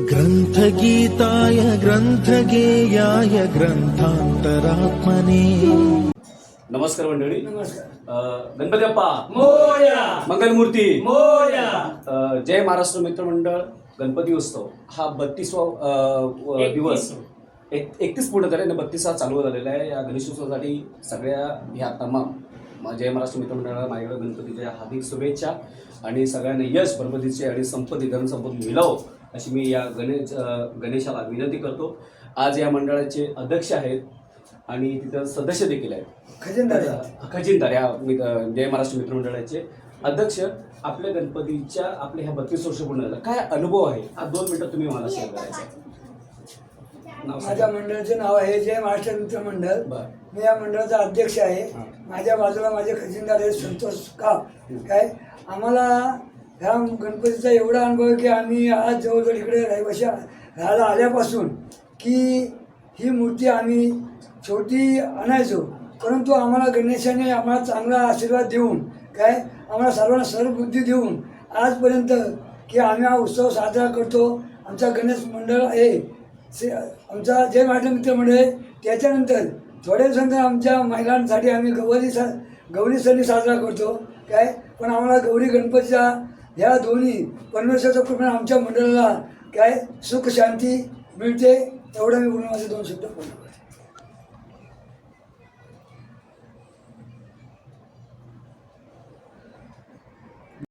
ग्रंथगीताय ग्रंथगेयाय ग्रंथांतरात्मने। नमस्कार मंडळी. नमस्कार. गणपती बाप्पा मोरया. मंगलमूर्ती मोरया. जय महाराष्ट्र मित्रमंडळ गणपती उत्सव हा 32वा दिवस 31 पूर्ण झाले आणि 32 चालू झालेला आहे. या गणेशोत्सवासाठी सगळ्या ह्या तमाम जय महाराष्ट्र मित्रमंडळाला माझ्याकडे गणपतीच्या हार्दिक शुभेच्छा आणि सगळ्यांना यश प्रबोधीचे आणि संपत्ती धनसंपत्ती मिळावो अशी मी या गणेशाला विनंती करतो. आज या मंडळाचे अध्यक्ष आहेत आणि तिथं सदस्य देखील आहेत. खजिनदार या जय महाराष्ट्र मित्रमंडळाचे अध्यक्ष. आपल्या गणपतीच्या आपल्या ह्या 32 वर्ष पूर्ण झालं, काय अनुभव आहे हा 2 मिनिटात तुम्ही मला शेअर करायचं. माझ्या मंडळाचे नाव आहे जय महाराष्ट्र मित्रमंडळ. मी या मंडळाचा अध्यक्ष आहे. माझ्या बाजूला माझे खजिनदार आहेत संतोष काप. काय आम्हाला ह्या गणपतीचा एवढा अनुभव आहे की आम्ही आज जवळजवळ इकडे राहायला आल्यापासून की ही मूर्ती आम्ही छोटी आणायचो, परंतु आम्हाला गणेशाने आम्हाला चांगला आशीर्वाद देऊन काय आम्हाला सर्वांना सर्वबुद्धी देऊन आजपर्यंत की आम्ही हा उत्सव साजरा करतो. आमचा गणेश मंडळ आहे आमचा जय महाराष्ट्र मित्रमंडळ आहे. त्याच्यानंतर थोड्या दिवसानंतर आमच्या महिलांसाठी आम्ही गौरी सण साजरा करतो. काय पण आम्हाला गौरी गणपतीच्या ह्या दोन्ही परमेश्वराच्या कृपेने आमच्या मंडळाला काय सुख शांती मिळते. एवढं मी बोलून माझे 2 शब्द बोलतो.